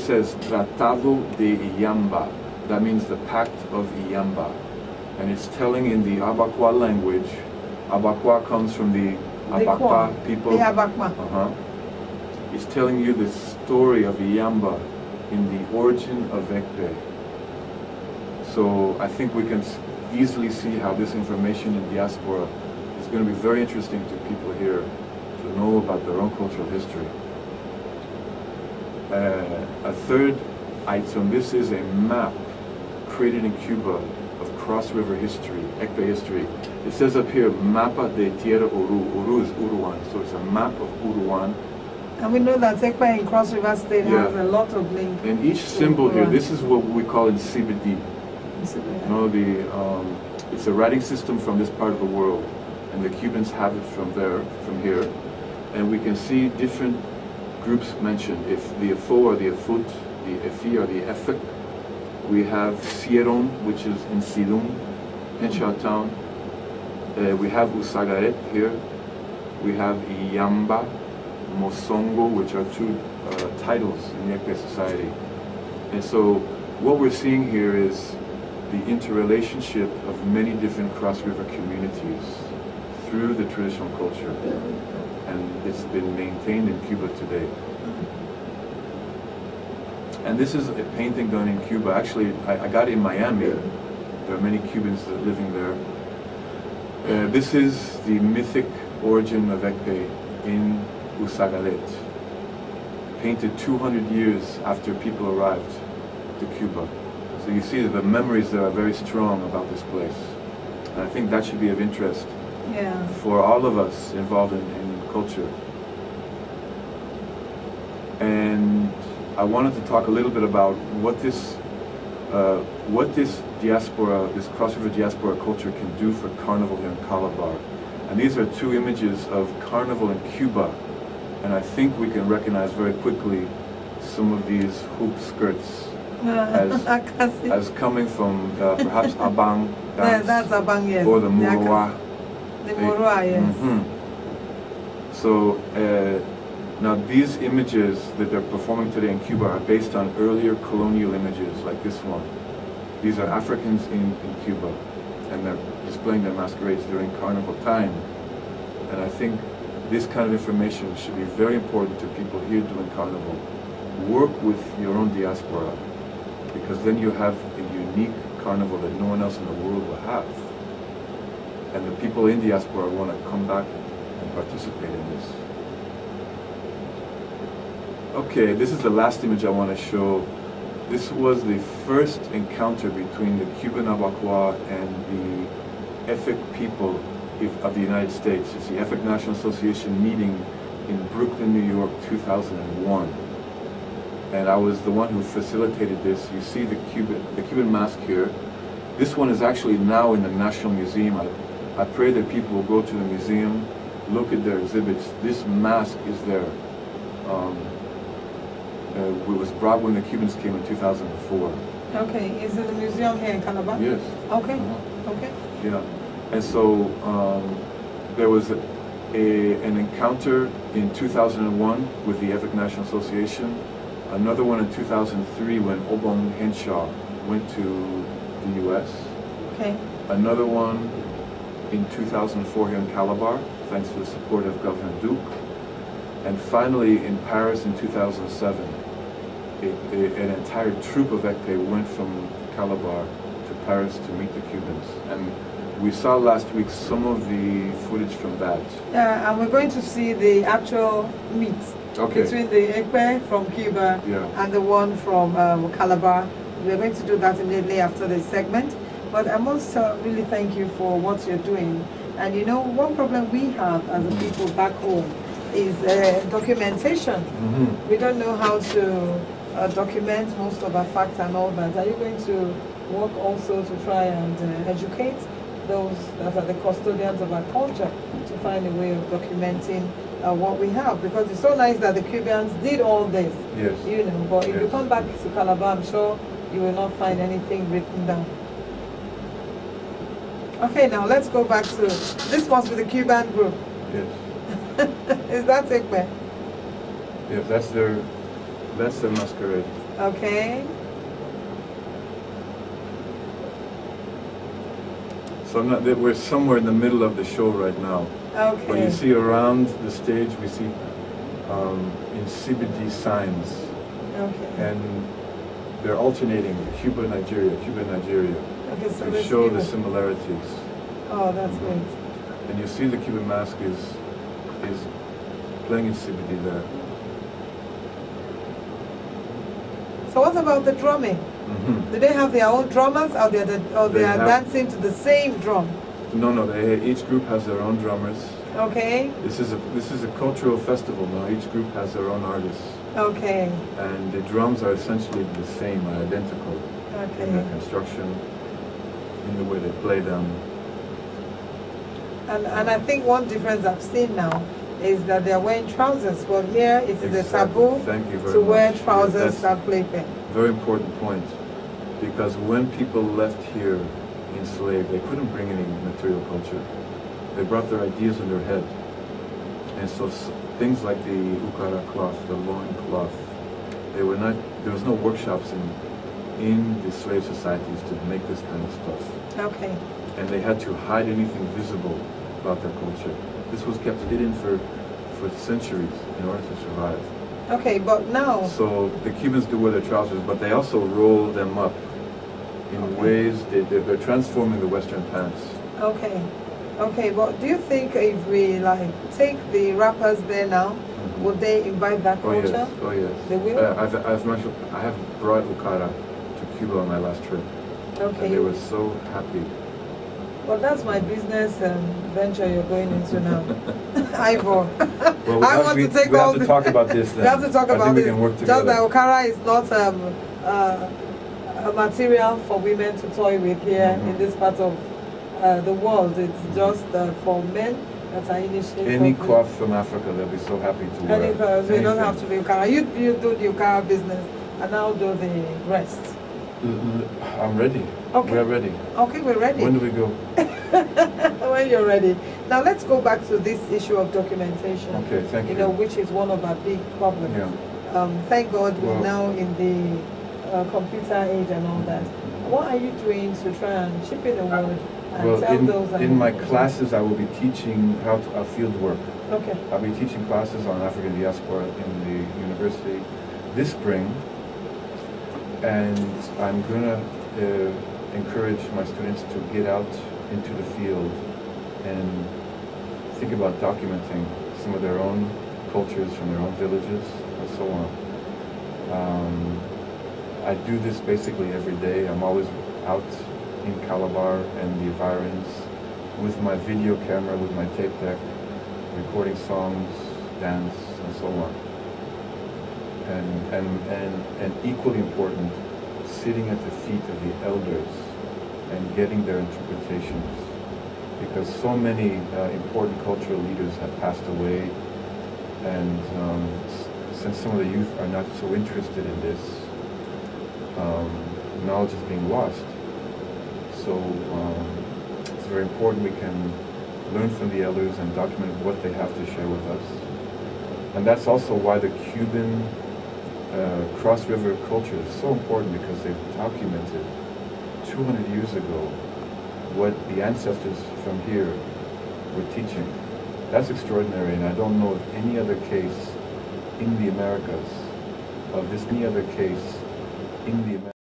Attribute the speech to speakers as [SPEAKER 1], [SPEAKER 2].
[SPEAKER 1] says Tratado de Iyamba. That means the Pact of Iyamba. And it's telling in the Abakwa language. Abakwa comes from the Abakwa people.
[SPEAKER 2] The Abakwa.
[SPEAKER 1] It's telling you the story of Iyamba in the origin of Ekpe. So I think we can easily see how this information in diaspora is going to be very interesting to people here to know about their own cultural history. A third item, this is a map created in Cuba of cross-river history, Ekpe history. It says up here, Mapa de Tierra Uru. Uru is Uruan, so it's a map of Uruan.
[SPEAKER 2] And we know that Ekpe in Cross River State has a lot of links.
[SPEAKER 1] And each symbol here, this is what we call in CBD. You know, it's a writing system from this part of the world, and the Cubans have it from here. And we can see different groups mentioned. If the Efo or the Efut, the Efi or the Efek. We have Sieron, which is in Silum, Henshaw town. We have Usagaret here. We have Iyamba, Mosongo, which are two titles in the Ekpe society. And so what we're seeing here is the interrelationship of many different cross-river communities through the traditional culture. And it's been maintained in Cuba today. And this is a painting done in Cuba. Actually, I got it in Miami. There are many Cubans that are living there. This is the mythic origin of Ekpe in Usagalet, painted 200 years after people arrived to Cuba. So you see that the memories there are very strong about this place. And I think that should be of interest for all of us involved in culture. And I wanted to talk a little bit about what this diaspora, this cross-river diaspora culture can do for carnival here in Calabar. And these are two images of carnival in Cuba. And I think we can recognize very quickly some of these hoop skirts as coming from perhaps Abang dance,
[SPEAKER 2] that's Abang, yes.
[SPEAKER 1] or the Murua.
[SPEAKER 2] The Murua, yes.
[SPEAKER 1] So now these images that they're performing today in Cuba are based on earlier colonial images like this one. These are Africans in Cuba, and they're displaying their masquerades during carnival time. And I think this kind of information should be very important to people here doing carnival. Work with your own diaspora, because then you have a unique carnival that no one else in the world will have. And the people in diaspora want to come back and participate in this. Okay, this is the last image I want to show. This was the first encounter between the Cuban Abakwa and the Efik people of the United States. It's the Efik National Association meeting in Brooklyn, New York, 2001. And I was the one who facilitated this. You see the Cuban mask here. This one is actually now in the National Museum. I pray that people will go to the museum, look at their exhibits. This mask is there. It was brought when the Cubans came in 2004.
[SPEAKER 2] Okay, is it the museum here in Calabar?
[SPEAKER 1] Yes.
[SPEAKER 2] Okay, okay.
[SPEAKER 1] Yeah, and so there was an encounter in 2001 with the Efik National Association, another one in 2003 when Obong Henshaw went to the U.S.
[SPEAKER 2] Okay. Another one
[SPEAKER 1] in 2004 here in Calabar, thanks to the support of Governor Duke. And finally in Paris in 2007. An entire troop of Ekpe went from Calabar to Paris to meet the Cubans. And we saw last week some of the footage from that.
[SPEAKER 2] Yeah, and we're going to see the actual meet between the Ekpe from Cuba and the one from Calabar. We're going to do that immediately after this segment. But I must really thank you for what you're doing. And you know, one problem we have as a people back home is documentation. We don't know how to document most of our facts and all that. Are you going to work also to try and educate those that are the custodians of our culture to find a way of documenting what we have? Because it's so nice that the Cubans did all this, you know, but if you come back to Calabar, I'm sure you will not find anything written down. Okay, now let's go back to, this must be the Cuban group.
[SPEAKER 1] Yes.
[SPEAKER 2] Is that Ekpe?
[SPEAKER 1] Yes, that's their masquerade.
[SPEAKER 2] Okay.
[SPEAKER 1] So we're somewhere in the middle of the show right now.
[SPEAKER 2] Okay.
[SPEAKER 1] But you see around the stage, we see CBD signs.
[SPEAKER 2] Okay.
[SPEAKER 1] And they're alternating Cuba, Nigeria, Cuba, Nigeria.
[SPEAKER 2] Okay, so
[SPEAKER 1] to show the similarities.
[SPEAKER 2] Oh, that's great.
[SPEAKER 1] And you see the Cuban mask is playing its CBD there.
[SPEAKER 2] So what about the drumming? Do they have their own drummers, or they are dancing to the same drum?
[SPEAKER 1] No, each group has their own drummers.
[SPEAKER 2] Okay.
[SPEAKER 1] This is a cultural festival now. Each group has their own artists.
[SPEAKER 2] Okay.
[SPEAKER 1] And the drums are essentially the same, identical.
[SPEAKER 2] Okay.
[SPEAKER 1] In their construction, in the way they play them.
[SPEAKER 2] And I think one difference I've seen now is that they are wearing trousers. Well, here it is a taboo to wear trousers at playpen.
[SPEAKER 1] Very important point, because when people left here enslaved, they couldn't bring any material culture. They brought their ideas in their head, and so things like the ukara cloth, the loin cloth, there was no workshops in the slave societies to make this kind of stuff.
[SPEAKER 2] Okay.
[SPEAKER 1] And they had to hide anything visible about their culture. This was kept hidden for centuries in order to survive.
[SPEAKER 2] Okay, but now...
[SPEAKER 1] So the Cubans do wear their trousers, but they also roll them up in ways, they're transforming the Western pants.
[SPEAKER 2] Okay. Okay, but do you think if we take the rappers there now, would they imbibe that culture?
[SPEAKER 1] Oh yes.
[SPEAKER 2] They will?
[SPEAKER 1] I have brought Ukara to Cuba on my last trip.
[SPEAKER 2] Okay.
[SPEAKER 1] And they were so happy.
[SPEAKER 2] Well, that's my business venture you're going into now. Ivor.
[SPEAKER 1] Well, we have to talk about this then.
[SPEAKER 2] We have to talk about this.
[SPEAKER 1] We can work together.
[SPEAKER 2] Just that Okara is not a material for women to toy with here in this part of the world. It's just for men that are initiated.
[SPEAKER 1] Any cloth from Africa, they'll be so happy to wear.
[SPEAKER 2] Any cloth, you don't have to be Okara. You do the Okara business, and I'll do the rest.
[SPEAKER 1] I'm ready.
[SPEAKER 2] Okay.
[SPEAKER 1] We're ready.
[SPEAKER 2] Okay, we're ready.
[SPEAKER 1] When do we go?
[SPEAKER 2] When you're ready. Now let's go back to this issue of documentation.
[SPEAKER 1] Okay, thank you.
[SPEAKER 2] Which is one of our big problems.
[SPEAKER 1] Yeah.
[SPEAKER 2] Thank God we're now in the computer age and all that. What are you doing to try and chip in the word and tell those?
[SPEAKER 1] In my classes, I will be teaching how to field work.
[SPEAKER 2] Okay.
[SPEAKER 1] I'll be teaching classes on African diaspora in the university this spring. And I'm going to encourage my students to get out into the field and think about documenting some of their own cultures from their own villages and so on. I do this basically every day. I'm always out in Calabar and the environs with my video camera, with my tape deck, recording songs, dance, and so on. And equally important, sitting at the feet of the elders and getting their interpretations, because so many important cultural leaders have passed away, and since some of the youth are not so interested in this, knowledge is being lost. So it's very important we can learn from the elders and document what they have to share with us. And that's also why the Cuban cross-river culture is so important, because they've documented 200 years ago what the ancestors from here were teaching. That's extraordinary, and I don't know of any other case in the Americas, any other case in the Americas.